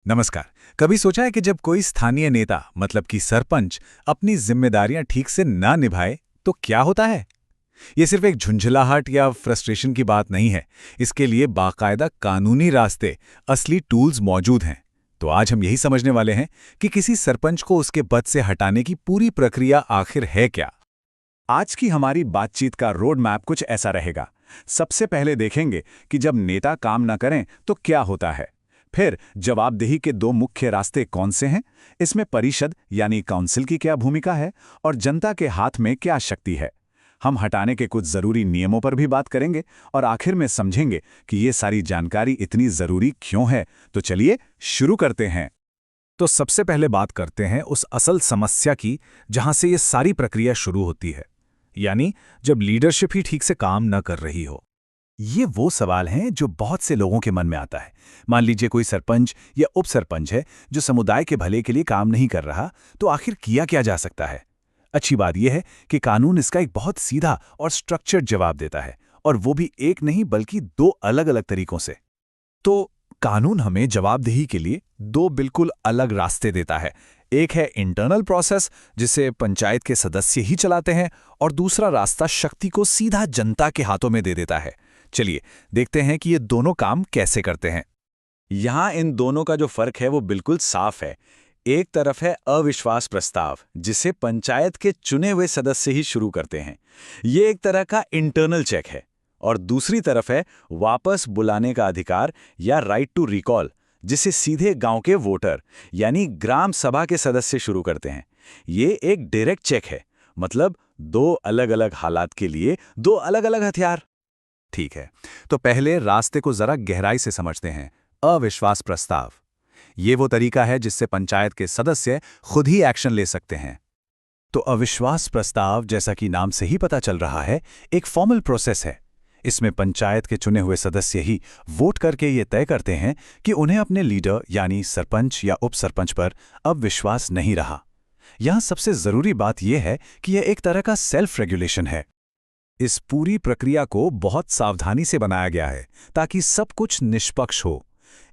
नमस्कार। कभी सोचा है कि जब कोई स्थानीय नेता मतलब कि सरपंच अपनी जिम्मेदारियां ठीक से ना निभाए तो क्या होता है? ये सिर्फ एक झुंझलाहट या फ्रस्ट्रेशन की बात नहीं है। इसके लिए बाकायदा कानूनी रास्ते, असली टूल्स मौजूद हैं। तो आज हम यही समझने वाले हैं कि किसी सरपंच को उसके पद से हटाने की पूरी प्रक्रिया आखिर है क्या। आज की हमारी बातचीत का रोड मैप कुछ ऐसा रहेगा। सबसे पहले देखेंगे कि जब नेता काम न करें तो क्या होता है। फिर जवाबदेही के दो मुख्य रास्ते कौन से हैं, इसमें परिषद यानी काउंसिल की क्या भूमिका है और जनता के हाथ में क्या शक्ति है। हम हटाने के कुछ जरूरी नियमों पर भी बात करेंगे और आखिर में समझेंगे कि ये सारी जानकारी इतनी जरूरी क्यों है। तो चलिए शुरू करते हैं। तो सबसे पहले बात करते हैं उस असल समस्या की जहां से ये सारी प्रक्रिया शुरू होती है, यानी जब लीडरशिप ही ठीक से काम न कर रही हो। ये वो सवाल हैं जो बहुत से लोगों के मन में आता है। मान लीजिए कोई सरपंच या उप सरपंच है जो समुदाय के भले के लिए काम नहीं कर रहा, तो आखिर किया क्या जा सकता है? अच्छी बात यह है कि कानून इसका एक बहुत सीधा और स्ट्रक्चर्ड जवाब देता है, और वो भी एक नहीं बल्कि दो अलग-अलग तरीकों से। तो कानून हमें जवाबदेही के लिए दो बिल्कुल अलग रास्ते देता है। एक है इंटरनल प्रोसेस, जिसे पंचायत के सदस्य ही चलाते हैं, और दूसरा रास्ता शक्ति को सीधा जनता के हाथों में दे देता है। चलिए देखते हैं कि ये दोनों काम कैसे करते हैं। यहाँ इन दोनों का जो फर्क है वो बिल्कुल साफ है। एक तरफ है अविश्वास प्रस्ताव, जिसे पंचायत के चुने हुए सदस्य ही शुरू करते हैं। ये एक तरह का इंटरनल चेक है। और दूसरी तरफ है वापस बुलाने का अधिकार या राइट टू रिकॉल, जिसे सीधे गांव के वोटर यानी ग्राम सभा के सदस्य शुरू करते हैं। ये एक डायरेक्ट चेक है, मतलब दो अलग-अलग हालात के लिए दो अलग-अलग हथियार। ठीक है, तो पहले रास्ते को जरा गहराई से समझते हैं। अविश्वास प्रस्ताव ये वो तरीका है जिससे पंचायत के सदस्य खुद ही एक्शन ले सकते हैं। तो अविश्वास प्रस्ताव, जैसा कि नाम से ही पता चल रहा है, एक फॉर्मल प्रोसेस है। इसमें पंचायत के चुने हुए सदस्य ही वोट करके ये तय करते हैं कि उन्हें अपने लीडर यानी सरपंच या उप सरपंच पर अब विश्वास नहीं रहा। यहां सबसे जरूरी बात यह है कि यह एक तरह का सेल्फ रेगुलेशन है। इस पूरी प्रक्रिया को बहुत सावधानी से बनाया गया है ताकि सब कुछ निष्पक्ष हो।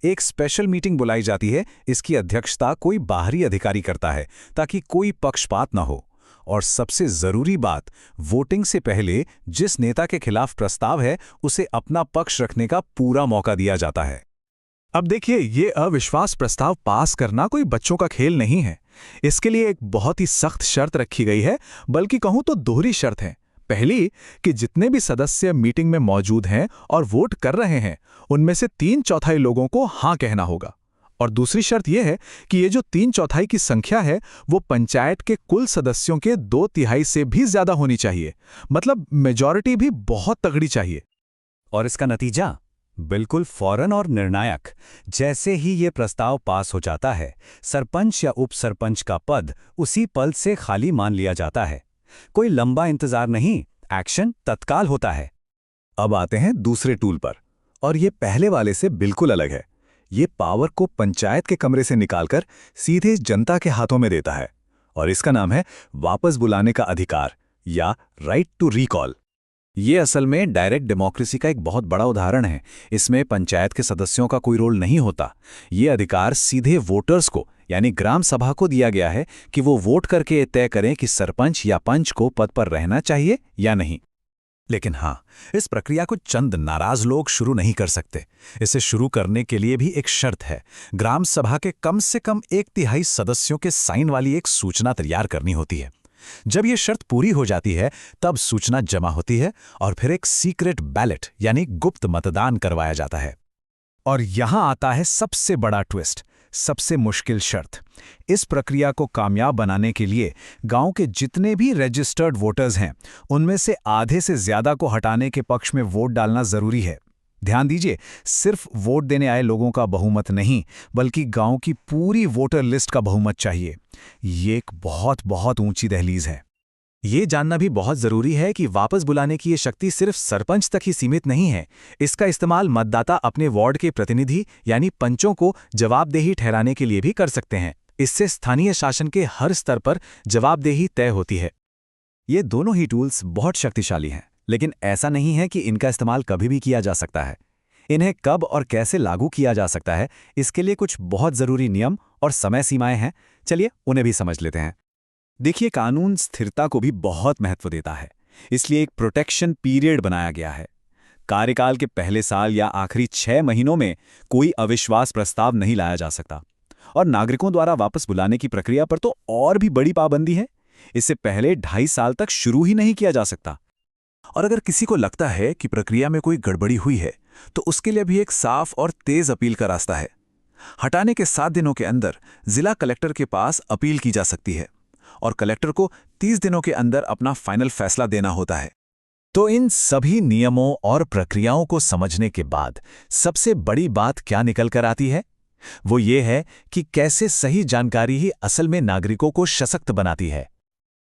एक स्पेशल मीटिंग बुलाई जाती है, इसकी अध्यक्षता कोई बाहरी अधिकारी करता है ताकि कोई पक्षपात न हो। और सबसे जरूरी बात, वोटिंग से पहले जिस नेता के खिलाफ प्रस्ताव है उसे अपना पक्ष रखने का पूरा मौका दिया जाता है। अब देखिए, ये अविश्वास प्रस्ताव पास करना कोई बच्चों का खेल नहीं है। इसके लिए एक बहुत ही सख्त शर्त रखी गई है, बल्कि कहूं तो दोहरी शर्त है। पहली, कि जितने भी सदस्य मीटिंग में मौजूद हैं और वोट कर रहे हैं, उनमें से 3/4 लोगों को हां कहना होगा। और दूसरी शर्त यह है कि ये जो 3/4 की संख्या है वो पंचायत के कुल सदस्यों के 2/3 से भी ज्यादा होनी चाहिए। मतलब मेजॉरिटी भी बहुत तगड़ी चाहिए। और इसका नतीजा बिल्कुल फौरन और निर्णायक। जैसे ही ये प्रस्ताव पास हो जाता है, सरपंच या उप सरपंच का पद उसी पल से खाली मान लिया जाता है। कोई लंबा इंतजार नहीं, एक्शन तत्काल होता है। अब आते हैं दूसरे टूल पर, और ये पहले वाले से बिल्कुल अलग है। ये पावर को पंचायत के कमरे से निकालकर सीधे जनता के हाथों में देता है, और इसका नाम है वापस बुलाने का अधिकार या राइट टू रिकॉल। ये असल में डायरेक्ट डेमोक्रेसी का एक बहुत बड़ा उदाहरण है। इसमें पंचायत के सदस्यों का कोई रोल नहीं होता। ये अधिकार सीधे वोटर्स को यानी ग्राम सभा को दिया गया है कि वो वोट करके तय करें कि सरपंच या पंच को पद पर रहना चाहिए या नहीं। लेकिन हाँ, इस प्रक्रिया को चंद नाराज लोग शुरू नहीं कर सकते। इसे शुरू करने के लिए भी एक शर्त है। ग्राम सभा के कम से कम 1/3 सदस्यों के साइन वाली एक सूचना तैयार करनी होती है। जब यह शर्त पूरी हो जाती है, तब सूचना जमा होती है और फिर एक सीक्रेट बैलेट यानी गुप्त मतदान करवाया जाता है। और यहां आता है सबसे बड़ा ट्विस्ट, सबसे मुश्किल शर्त। इस प्रक्रिया को कामयाब बनाने के लिए गांव के जितने भी रजिस्टर्ड वोटर्स हैं, उनमें से आधे से ज्यादा को हटाने के पक्ष में वोट डालना जरूरी है। ध्यान दीजिए, सिर्फ वोट देने आए लोगों का बहुमत नहीं, बल्कि गांव की पूरी वोटर लिस्ट का बहुमत चाहिए। ये एक बहुत बहुत ऊंची दहलीज है। ये जानना भी बहुत जरूरी है कि वापस बुलाने की ये शक्ति सिर्फ सरपंच तक ही सीमित नहीं है। इसका इस्तेमाल मतदाता अपने वार्ड के प्रतिनिधि यानी पंचों को जवाबदेही ठहराने के लिए भी कर सकते हैं। इससे स्थानीय शासन के हर स्तर पर जवाबदेही तय होती है। ये दोनों ही टूल्स बहुत शक्तिशाली हैं, लेकिन ऐसा नहीं है कि इनका इस्तेमाल कभी भी किया जा सकता है। इन्हें कब और कैसे लागू किया जा सकता है, इसके लिए कुछ बहुत ज़रूरी नियम और समय सीमाएं हैं। चलिए उन्हें भी समझ लेते हैं। देखिए, कानून स्थिरता को भी बहुत महत्व देता है, इसलिए एक प्रोटेक्शन पीरियड बनाया गया है। कार्यकाल के पहले साल या आखिरी 6 महीनों में कोई अविश्वास प्रस्ताव नहीं लाया जा सकता। और नागरिकों द्वारा वापस बुलाने की प्रक्रिया पर तो और भी बड़ी पाबंदी है। इससे पहले 2.5 साल तक शुरू ही नहीं किया जा सकता। और अगर किसी को लगता है कि प्रक्रिया में कोई गड़बड़ी हुई है, तो उसके लिए भी एक साफ और तेज अपील का रास्ता है। हटाने के 7 दिनों के अंदर जिला कलेक्टर के पास अपील की जा सकती है और कलेक्टर को 30 दिनों के अंदर अपना फाइनल फैसला देना होता है। तो इन सभी नियमों और प्रक्रियाओं को समझने के बाद सबसे बड़ी बात क्या निकल कर आती है? वो ये है कि कैसे सही जानकारी ही असल में नागरिकों को सशक्त बनाती है।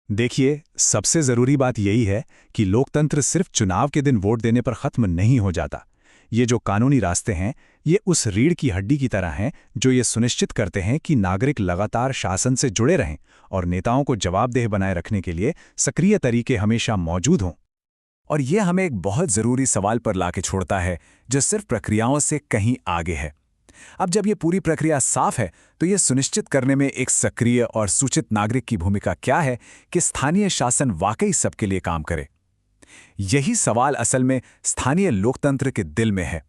देखिए, सबसे जरूरी बात यही है कि लोकतंत्र सिर्फ चुनाव के दिन वोट देने पर खत्म नहीं हो जाता। ये जो कानूनी रास्ते हैं, ये उस रीढ़ की हड्डी की तरह हैं जो ये सुनिश्चित करते हैं कि नागरिक लगातार शासन से जुड़े रहें और नेताओं को जवाबदेह बनाए रखने के लिए सक्रिय तरीके हमेशा मौजूद हों। और ये हमें एक बहुत ज़रूरी सवाल पर लाके छोड़ता है, जो सिर्फ प्रक्रियाओं से कहीं आगे है। अब जब ये पूरी प्रक्रिया साफ है, तो ये सुनिश्चित करने में एक सक्रिय और सूचित नागरिक की भूमिका क्या है कि स्थानीय शासन वाकई सबके लिए काम करे। यही सवाल असल में स्थानीय लोकतंत्र के दिल में है।